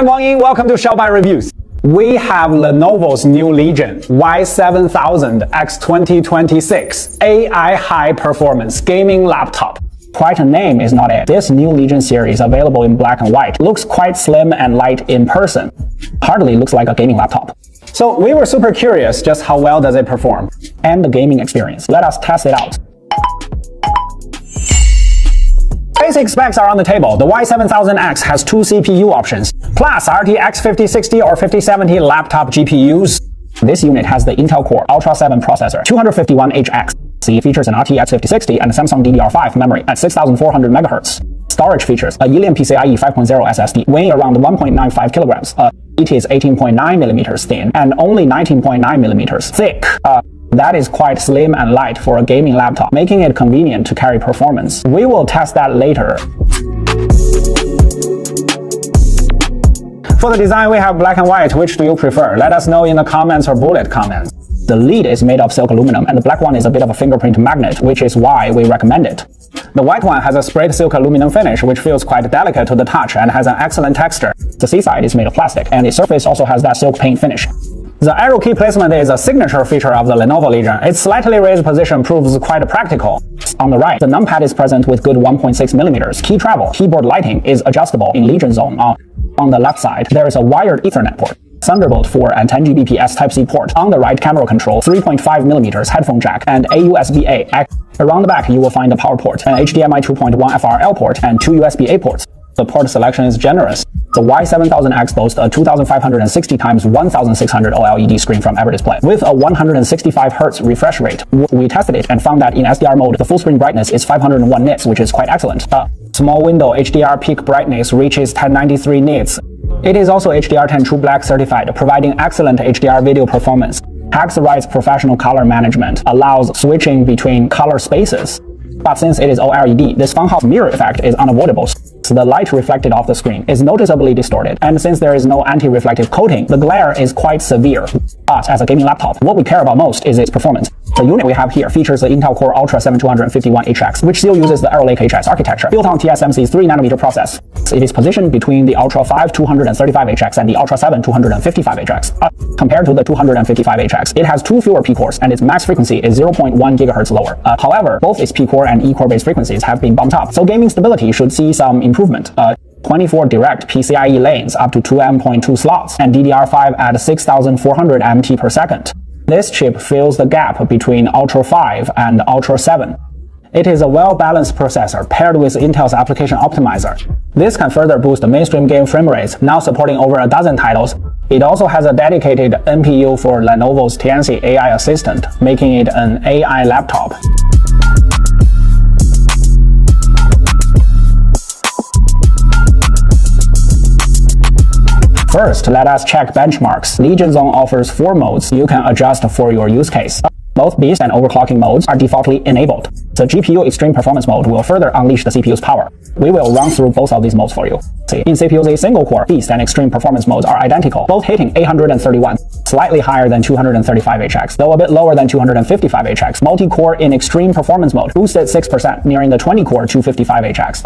Hi Wang Ying, welcome to Xiaobai Reviews. We have Lenovo's new Legion Y7000X 2026 AI high performance gaming laptop. Quite a name is not it. This new Legion series, available in black and white, looks quite slim and light in person. Hardly looks like a gaming laptop. So we were super curious just how well does it perform and the gaming experience. Let us test it out. Basic specs are on the table. The Y7000X has two CPU options, plus RTX 5060 or 5070 laptop GPUs. This unit has the Intel Core Ultra 7 processor, 251HX. It features an RTX 5060 and a Samsung DDR5 memory at 6400 MHz. Storage features a Helium PCIe 5.0 SSD weighing around 1.95 kilograms. It is 18.9 millimeters thin and only 19.9 millimeters thick. That is quite slim and light for a gaming laptop, making it convenient to carry performance. We will test that later. For the design, we have black and white. Which do you prefer? Let us know in the comments or bullet comments. The lid is made of silk aluminum, and the black one is a bit of a fingerprint magnet, which is why we recommend it. The white one has a sprayed silk aluminum finish, which feels quite delicate to the touch and has an excellent texture. The C side is made of plastic, and the surface also has that silk paint finish. The arrow key placement is a signature feature of the Lenovo Legion. Its slightly raised position proves quite practical. On the right, the numpad is present with good 1.6 millimeters. Key travel, keyboard lighting is adjustable in Legion zone. On the left side, there is a wired Ethernet port, Thunderbolt 4 and 10 Gbps Type-C port. On the right, camera control, 3.5 millimeters headphone jack, and a USB-A. Around the back, you will find a power port, an HDMI 2.1 FRL port, and two USB-A ports. The port selection is generous. The Y7000X boasts a 2560 x 1600 OLED screen from Agar display with a 165 Hz refresh rate. We tested it and found that in SDR mode, the full screen brightness is 501 nits, which is quite excellent. Small window HDR peak brightness reaches 1093 nits. It is also HDR10 True Black certified, providing excellent HDR video performance. Hexarise professional color management allows switching between color spaces. But since it is OLED, this funhouse mirror effect is unavoidable. So the light reflected off the screen is noticeably distorted, and since there is no anti-reflective coating, the glare is quite severe. But as a gaming laptop, what we care about most is its performance. The unit we have here features the Intel Core Ultra 7 251HX, which still uses the Arrow Lake HS architecture, built on TSMC's 3nm process. It is positioned between the Ultra 5 235HX and the Ultra 7 255HX. Compared to the 255HX, it has two fewer P-cores, and its max frequency is 0.1 GHz lower. However, both its P-core and E-core based frequencies have been bumped up, so gaming stability should see some improvement. 24 direct PCIe lanes up to 2M.2 slots, and DDR5 at 6400 MT per second. This chip fills the gap between Ultra 5 and Ultra 7. It is a well-balanced processor paired with Intel's application optimizer. This can further boost the mainstream game frame rates, now supporting over a dozen titles. It also has a dedicated NPU for Lenovo's Tianxi AI Assistant, making it an AI laptop. First, let us check benchmarks. Legion Zone offers 4 modes you can adjust for your use case. Both beast and overclocking modes are defaultly enabled. The GPU Extreme Performance mode will further unleash the CPU's power. We will run through both of these modes for you. In CPU's single-core, beast and extreme performance modes are identical, both hitting 831, slightly higher than 235HX, though a bit lower than 255HX. Multi-core in extreme performance mode boosted 6%, nearing the 20-core 255HX.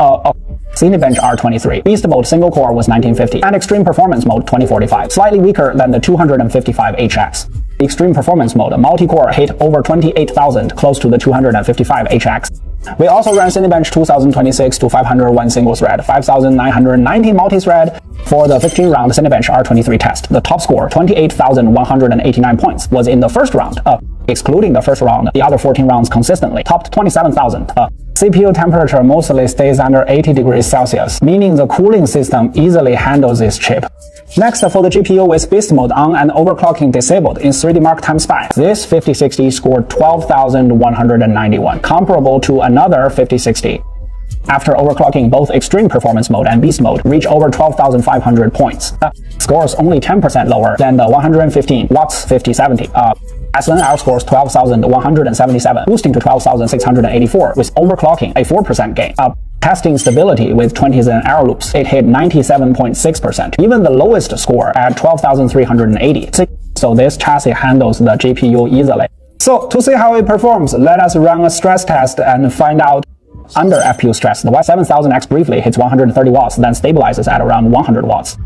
Cinebench R23. Beast mode single core was 1950, and extreme performance mode 2045, slightly weaker than the 255HX. Extreme performance mode multi-core hit over 28,000, close to the 255HX. We also ran Cinebench 2026 to 501 single thread, 5990 multi-thread for the 15-round Cinebench R23 test. The top score, 28,189 points, was in the first round. Excluding the first round, the other 14 rounds consistently topped 27,000. CPU temperature mostly stays under 80 degrees Celsius, meaning the cooling system easily handles this chip. Next, for the GPU with beast mode on and overclocking disabled in 3D Mark Time Spy, this 5060 scored 12,191, comparable to another 5060. After overclocking, both extreme performance mode and beast mode reach over 12,500 points. Scores only 10% lower than the 115 watts 5070. S1 outscores 12,177, boosting to 12,684 with overclocking, a 4% gain. Testing stability with 20 Zen arrow loops, it hit 97.6%, even the lowest score at 12,380. So this chassis handles the GPU easily. So to see how it performs, let us run a stress test and find out. Under FPU stress, the Y7000X briefly hits 130 watts, then stabilizes at around 100 watts.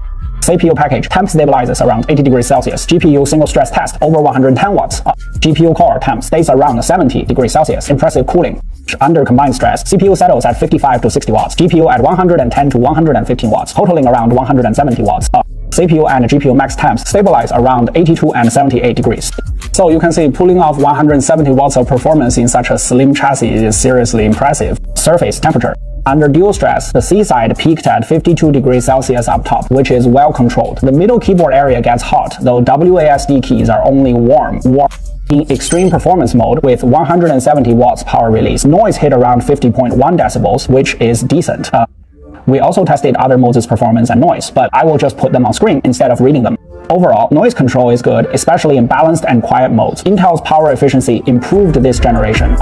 CPU package, temp stabilizes around 80 degrees Celsius. GPU single stress test over 110 watts. GPU core temp stays around 70 degrees Celsius. Impressive cooling. Under combined stress, CPU settles at 55 to 60 watts. GPU at 110 to 115 watts, totaling around 170 watts. CPU and GPU max temps stabilize around 82 and 78 degrees. So you can see pulling off 170 watts of performance in such a slim chassis is seriously impressive. Surface temperature. Under dual stress, the C side peaked at 52 degrees Celsius up top, which is well controlled. The middle keyboard area gets hot, though WASD keys are only warm. In extreme performance mode with 170 watts power release, noise hit around 50.1 decibels, which is decent. We also tested other modes' performance and noise, but I will just put them on screen instead of reading them. Overall, noise control is good, especially in balanced and quiet modes. Intel's power efficiency improved this generation.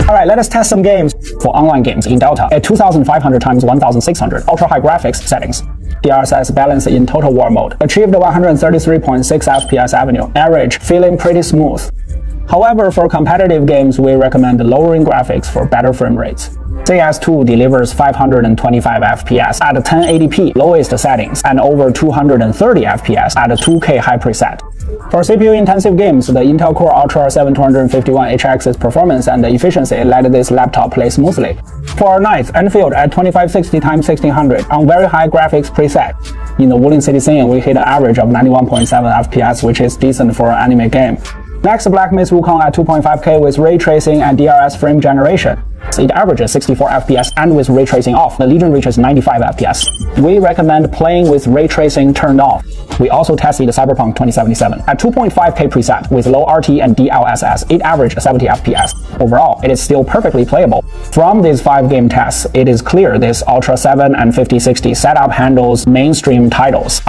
Alright, let us test some games for online games in Delta at 2500 x 1600 ultra high graphics settings. DLSS balance in total war mode. Achieved 133.6 FPS avenue. Average, feeling pretty smooth. However, for competitive games, we recommend lowering graphics for better frame rates. CS2 delivers 525 FPS at 1080p lowest settings and over 230 FPS at 2K high preset. For CPU-intensive games, the Intel Core Ultra 7251HX's performance and efficiency let this laptop play smoothly. For nights, Enfield at 2560 x 1600 on very high graphics preset. In the Wooling City scene, we hit an average of 91.7 FPS, which is decent for an anime game. Next, Black Myth Wukong at 2.5K with ray tracing and DRS frame generation. It averages 64 FPS, and with ray tracing off, the Legion reaches 95 FPS. We recommend playing with ray tracing turned off. We also tested Cyberpunk 2077 at 2.5K preset with low RT and DLSS. It averaged 70 FPS. Overall, it is still perfectly playable. From these 5 game tests, it is clear this Ultra 7 and 5060 setup handles mainstream titles.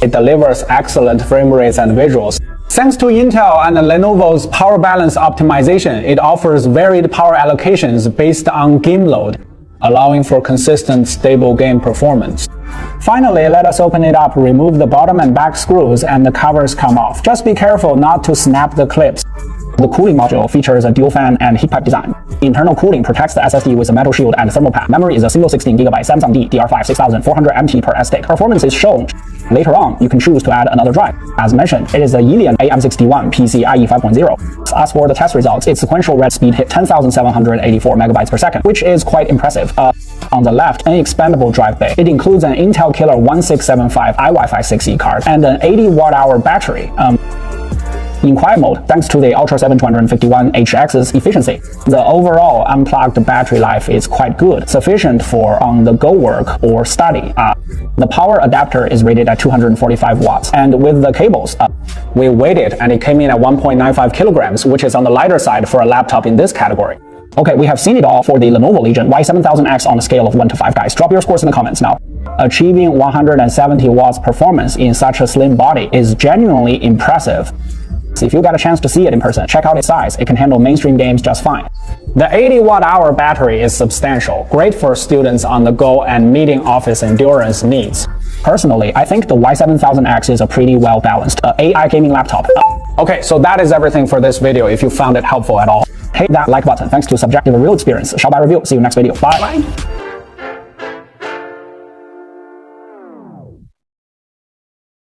It delivers excellent frame rates and visuals. Thanks to Intel and Lenovo's power balance optimization, it offers varied power allocations based on game load, allowing for consistent, stable game performance. Finally, let us open it up, remove the bottom and back screws, and the covers come off. Just be careful not to snap the clips. The cooling module features a dual fan and heat pipe design. Internal cooling protects the SSD with a metal shield and thermal pad. Memory is a single 16GB Samsung DR5 6400 MT per S stick. Performance is shown. Later on, you can choose to add another drive. As mentioned, it is a Yilian AM61 PCIe 5.0. As for the test results, its sequential read speed hit 10,784 megabytes per second, which is quite impressive. On the left, an expandable drive bay. It includes an Intel Killer 1675 iWi-Fi 6E card and an 80 watt-hour battery. In quiet mode, thanks to the Ultra 7251HX's efficiency, the overall unplugged battery life is quite good, sufficient for on-the-go work or study. The power adapter is rated at 245 watts, and with the cables, we weighed it and it came in at 1.95 kilograms, which is on the lighter side for a laptop in this category. Okay, we have seen it all for the Lenovo Legion Y7000X on a scale of 1 to 5, guys. Drop your scores in the comments now. Achieving 170 watts performance in such a slim body is genuinely impressive. If you got a chance to see it in person, check out its size. It can handle mainstream games just fine. The 80 watt-hour battery is substantial, great for students on the go and meeting office endurance needs. Personally, I think the Y7000X is a pretty well-balanced AI gaming laptop. Okay, so that is everything for this video. If you found it helpful at all, hit that like button. Thanks to subjective real experience. Shall I review? See you next video. Bye.